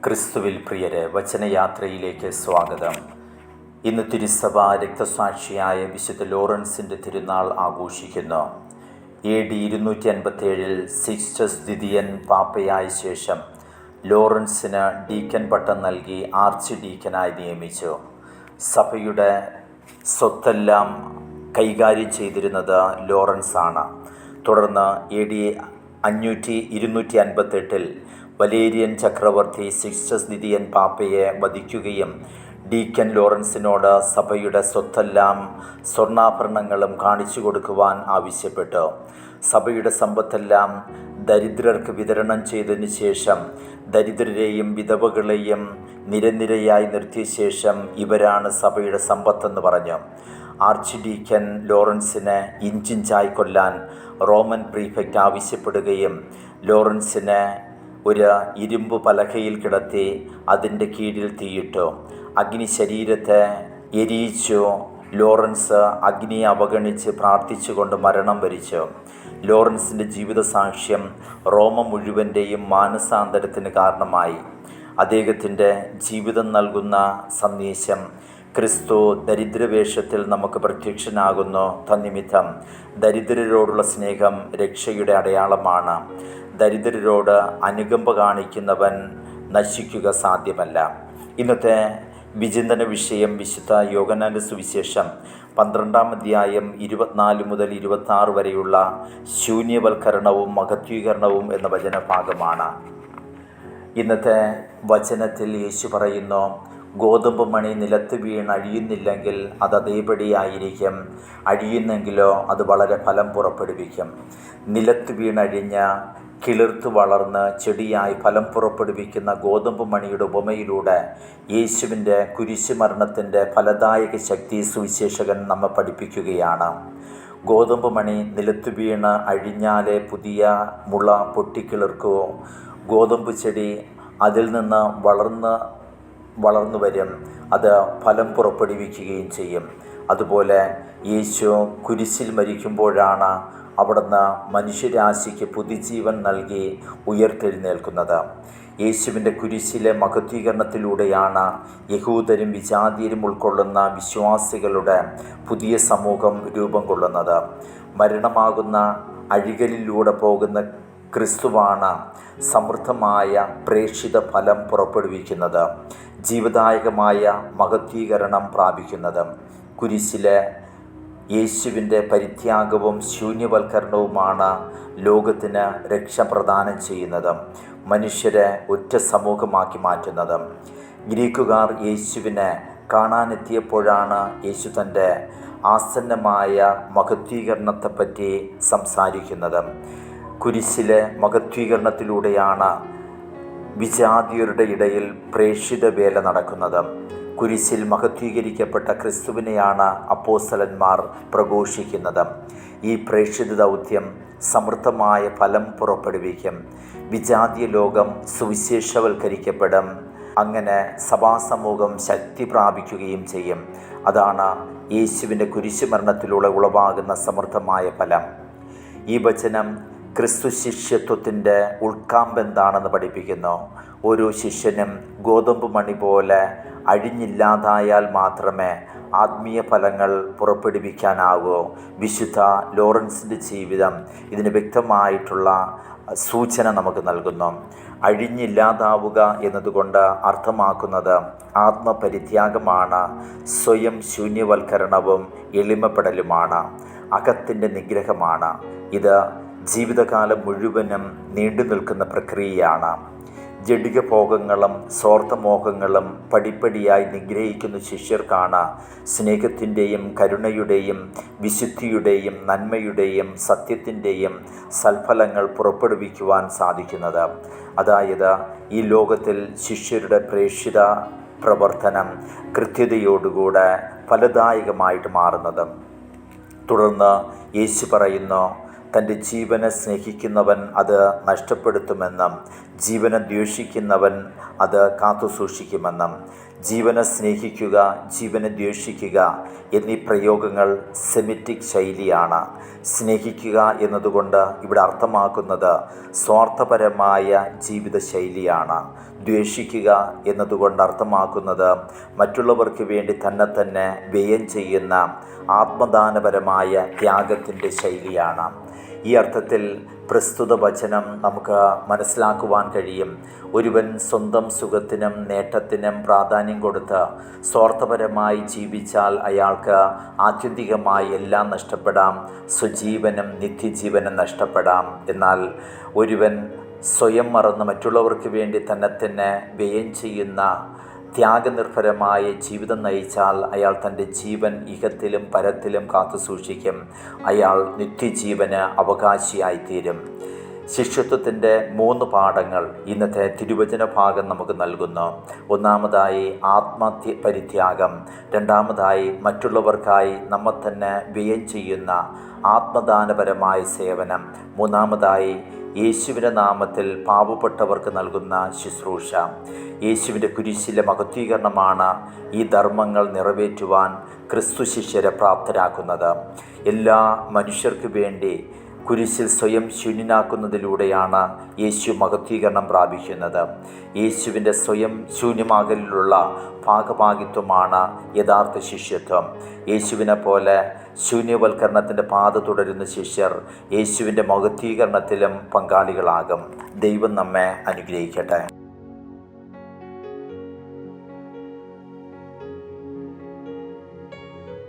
ക്രിസ്തുവിൽ പ്രിയരെ, വചനയാത്രയിലേക്ക് സ്വാഗതം. ഇന്ന് തിരുസഭ രക്തസാക്ഷിയായ വിശുദ്ധ ലോറൻസിൻ്റെ തിരുനാൾ ആഘോഷിക്കുന്നു. AD 257 സിക്സ്റ്റസ് ദ്വിതീയൻ പാപ്പയായ ശേഷം ലോറൻസിന് ഡീക്കൻ പട്ടം നൽകി ആർച്ച് ഡീക്കനായി നിയമിച്ചു. സഭയുടെ സ്വത്തെല്ലാം കൈകാര്യം ചെയ്തിരുന്നത് ലോറൻസ് ആണ്. തുടർന്ന് AD 258 വലേരിയൻ ചക്രവർത്തി സിക്സ്റ്റസ് ദ്വിതീയൻ പാപ്പയെ വധിക്കുകയും ഡീക്കൻ ലോറൻസിനോട് സഭയുടെ സ്വത്തെല്ലാം സ്വർണ്ണാഭരണങ്ങളും കാണിച്ചു കൊടുക്കുവാൻ ആവശ്യപ്പെട്ടു. സഭയുടെ സമ്പത്തെല്ലാം ദരിദ്രർക്ക് വിതരണം ചെയ്തതിനു ശേഷം ദരിദ്രരെയും വിധവകളെയും നിരനിരയായി നിർത്തിയ ശേഷം ഇവരാണ് സഭയുടെ സമ്പത്തെന്ന് പറഞ്ഞു. ആർച്ച് ഡീക്കൻ ലോറൻസിനെ ഇഞ്ചിഞ്ചായി കൊല്ലാൻ റോമൻ പ്രീഫെക്റ്റ് ആവശ്യപ്പെടുകയും ലോറൻസിനെ ഒരു ഇരുമ്പ് പലകയിൽ കിടത്തി അതിൻ്റെ കീഴിൽ തീയിട്ടു. അഗ്നി ശരീരത്തെ എരിയിച്ചു. ലോറൻസ് അഗ്നിയെ അവഗണിച്ച് പ്രാർത്ഥിച്ചുകൊണ്ട് മരണം വരിച്ചു. ലോറൻസിൻ്റെ ജീവിതസാക്ഷ്യം റോമ മുഴുവൻ്റെയും മാനസാന്തരത്തിന് കാരണമായി. അദ്ദേഹത്തിൻ്റെ ജീവിതം നൽകുന്ന സന്ദേശം ക്രിസ്തു ദരിദ്രവേഷത്തിൽ നമുക്ക് പ്രത്യക്ഷനാകുന്നു. തന്നിമിത്തം ദരിദ്രരോടുള്ള സ്നേഹം രക്ഷയുടെ അടയാളമാണ്. ദരിദ്രരോട് അനുകമ്പ കാണിക്കുന്നവൻ നശിക്കുക സാധ്യമല്ല. ഇന്നത്തെ വിചിന്തന വിഷയം വിശുദ്ധ യോഹന്നാൻ്റെ സുവിശേഷം 12-ാം അധ്യായം 24 മുതൽ 26 വരെയുള്ള ശൂന്യവൽക്കരണവും മഹത്വീകരണവും എന്ന വചനഭാഗമാണ്. ഇന്നത്തെ വചനത്തിൽ യേശു പറയുന്നു, ഗോതമ്പ് മണി നിലത്ത് വീണ് അഴിയുന്നില്ലെങ്കിൽ അത് അതേപടിയായിരിക്കും, അഴിയുന്നെങ്കിലോ അത് വളരെ ഫലം പുറപ്പെടുവിക്കും. നിലത്ത് വീണഴിഞ്ഞ കിളിർത്ത് വളർന്ന് ചെടിയായി ഫലം പുറപ്പെടുവിക്കുന്ന ഗോതമ്പ് മണിയുടെ ഉപമയിലൂടെ യേശുവിൻ്റെ കുരിശുമരണത്തിൻ്റെ ഫലദായക ശക്തി സുവിശേഷകൻ നമ്മെ പഠിപ്പിക്കുകയാണ്. ഗോതമ്പ് മണി നിലത്ത് വീണ് അഴിഞ്ഞാലേ പുതിയ മുള പൊട്ടിക്കിളിർക്കുവോ, ഗോതമ്പ് ചെടി അതിൽ നിന്ന് വളർന്നു വരും, അത് ഫലം പുറപ്പെടുവിക്കുകയും ചെയ്യും. അതുപോലെ യേശു കുരിശിൽ മരിക്കുമ്പോഴാണ് അവിടുന്ന് മനുഷ്യരാശിക്ക് പുതുജീവൻ നൽകി ഉയർത്തെഴുന്നേൽക്കുന്നത്. യേശുവിൻ്റെ കുരിശിലെ മഹത്വീകരണത്തിലൂടെയാണ് യഹൂദരും വിജാതിയരും ഉൾക്കൊള്ളുന്ന വിശ്വാസികളുടെ പുതിയ സമൂഹം രൂപം കൊള്ളുന്നത്. മരണമാകുന്ന അഴികലിലൂടെ പോകുന്ന ക്രിസ്തുവാണ് സമൃദ്ധമായ പ്രേക്ഷിത ഫലം പുറപ്പെടുവിക്കുന്നത്, ജീവദായകമായ മഹത്വീകരണം പ്രാപിക്കുന്നത്. കുരിശിലെ യേശുവിൻ്റെ പരിത്യാഗവും ശൂന്യവൽക്കരണവുമാണ് ലോകത്തിന് രക്ഷ പ്രദാനം ചെയ്യുന്നത്, മനുഷ്യരെ ഒറ്റ സമൂഹമാക്കി മാറ്റുന്നത്. ഗ്രീക്കുകാർ യേശുവിനെ കാണാനെത്തിയപ്പോഴാണ് യേശു തൻ്റെ ആസന്നമായ മഹത്വീകരണത്തെപ്പറ്റി സംസാരിക്കുന്നത്. കുരിശിലെ മഹത്വീകരണത്തിലൂടെയാണ് വിജാതിയരുടെ ഇടയിൽ പ്രേക്ഷിത വേല നടക്കുന്നത്. കുരിശിൽ മഹത്വീകരിക്കപ്പെട്ട ക്രിസ്തുവിനെയാണ് അപ്പോസ്തലന്മാർ പ്രഘോഷിക്കുന്നത്. ഈ പ്രേക്ഷിത ദൗത്യം സമൃദ്ധമായ ഫലം പുറപ്പെടുവിക്കും. വിജാതീയ ലോകം സുവിശേഷവൽക്കരിക്കപ്പെടും. അങ്ങനെ സഭാസമൂഹം ശക്തി പ്രാപിക്കുകയും ചെയ്യും. അതാണ് യേശുവിൻ്റെ കുരിശുമരണത്തിലൂടെ ഉളവാകുന്ന സമൃദ്ധമായ ഫലം. ഈ വചനം ക്രിസ്തു ശിഷ്യത്വത്തിൻ്റെ ഉൾക്കാമ്പ് എന്താണെന്ന് പഠിപ്പിക്കുന്നു. ഓരോ ശിഷ്യനും ഗോതമ്പ് മണി പോലെ അഴിഞ്ഞില്ലാതായാൽ മാത്രമേ ആത്മീയ ഫലങ്ങൾ പുറപ്പെടുവിക്കാനാകൂ. വിശുദ്ധ ലോറൻസിൻ്റെ ജീവിതം ഇതിന് വ്യക്തമായിട്ടുള്ള സൂചന നമുക്ക് നൽകുന്നു. അഴിഞ്ഞില്ലാതാവുക എന്നതുകൊണ്ട് അർത്ഥമാക്കുന്നത് ആത്മപരിത്യാഗമാണ്, സ്വയം ശൂന്യവൽക്കരണവും എളിമപ്പെടലുമാണ്, അകത്തിൻ്റെ നിഗ്രഹമാണ്. ഇത് ജീവിതകാലം മുഴുവനും നീണ്ടു നിൽക്കുന്ന പ്രക്രിയയാണ്. ജഡിക ഭോഗങ്ങളും സ്വാർത്ഥമോഹങ്ങളും പടിപ്പടിയായി നിഗ്രഹിക്കുന്ന ശിഷ്യർക്കാണ് സ്നേഹത്തിൻ്റെയും കരുണയുടെയും വിശുദ്ധിയുടെയും നന്മയുടെയും സത്യത്തിൻ്റെയും സൽഫലങ്ങൾ പുറപ്പെടുവിക്കുവാൻ സാധിക്കുന്നത്. അതായത് ഈ ലോകത്തിൽ ശിഷ്യരുടെ പ്രേക്ഷിത പ്രവർത്തനം കൃത്യതയോടുകൂടെ ഫലദായകമായിട്ട് മാറുന്നത്. തുടർന്ന് യേശു പറയുന്നു, തൻ്റെ ജീവനെ സ്നേഹിക്കുന്നവൻ അത് നഷ്ടപ്പെടുത്തുമെന്നും ജീവനെ ദ്വേഷിക്കുന്നവൻ അത് കാത്തുസൂക്ഷിക്കുമെന്നും. ജീവനെ സ്നേഹിക്കുക, ജീവനെ ദ്വേഷിക്കുക എന്നീ പ്രയോഗങ്ങൾ സെമിറ്റിക് ശൈലിയാണ്. സ്നേഹിക്കുക എന്നതുകൊണ്ട് ഇവിടെ അർത്ഥമാക്കുന്നത് സ്വാർത്ഥപരമായ ജീവിത ശൈലിയാണ്. ദ്വേഷിക്കുക എന്നതുകൊണ്ട് അർത്ഥമാക്കുന്നത് മറ്റുള്ളവർക്ക് വേണ്ടി തന്നെ വ്യയം ചെയ്യുന്ന ആത്മദാനപരമായ ത്യാഗത്തിൻ്റെ ശൈലിയാണ്. ഈ അർത്ഥത്തിൽ പ്രസ്തുത വചനം നമുക്ക് മനസ്സിലാക്കുവാൻ കഴിയും. ഒരുവൻ സ്വന്തം സുഖത്തിനും നേട്ടത്തിനും പ്രാധാന്യം കൊടുത്ത് സ്വാർത്ഥപരമായി ജീവിച്ചാൽ അയാൾക്ക് ആത്യന്തികമായി എല്ലാം നഷ്ടപ്പെടാം, സ്വജീവനും നിത്യജീവനും നഷ്ടപ്പെടാം. എന്നാൽ ഒരുവൻ സ്വയം മറന്ന് മറ്റുള്ളവർക്ക് വേണ്ടി തന്നെ വ്യയം ചെയ്യുന്ന ത്യാഗനിർഭരമായ ജീവിതം നയിച്ചാൽ അയാൾ തൻ്റെ ജീവൻ ഇഹത്തിലും പരത്തിലും കാത്തുസൂക്ഷിക്കും. അയാൾ നിത്യജീവന് അവകാശിയായിത്തീരും. ശിഷ്യത്വത്തിൻ്റെ 3 പാഠങ്ങൾ ഇന്നത്തെ തിരുവചന ഭാഗം നമുക്ക് നൽകുന്നു. ഒന്നാമതായി പരിത്യാഗം, രണ്ടാമതായി മറ്റുള്ളവർക്കായി നമ്മെ തന്നെ വ്യയം ചെയ്യുന്ന ആത്മദാനപരമായ സേവനം, മൂന്നാമതായി യേശുവിൻ്റെ നാമത്തിൽ പാവപ്പെട്ടവർക്ക് നൽകുന്ന ശുശ്രൂഷ. യേശുവിൻ്റെ കുരിശിലെ മഹത്വീകരണമാണ് ഈ ധർമ്മങ്ങൾ നിറവേറ്റുവാൻ ക്രിസ്തു ശിഷ്യരെ പ്രാപ്തരാക്കുന്നത്. എല്ലാ മനുഷ്യർക്ക് വേണ്ടി കുരിശിൽ സ്വയം ശൂന്യനാക്കുന്നതിലൂടെയാണ് യേശു മഹത്വീകരണം പ്രാപിക്കുന്നത്. യേശുവിൻ്റെ സ്വയം ശൂന്യമാകലിലുള്ള ഭാഗഭാഗിത്വമാണ് യഥാർത്ഥ ശിഷ്യത്വം. യേശുവിനെ പോലെ ശൂന്യവൽക്കരണത്തിൻ്റെ പാത തുടരുന്ന ശിഷ്യർ യേശുവിൻ്റെ മഹത്വീകരണത്തിലും പങ്കാളികളാകും. ദൈവം നമ്മെ അനുഗ്രഹിക്കട്ടെ.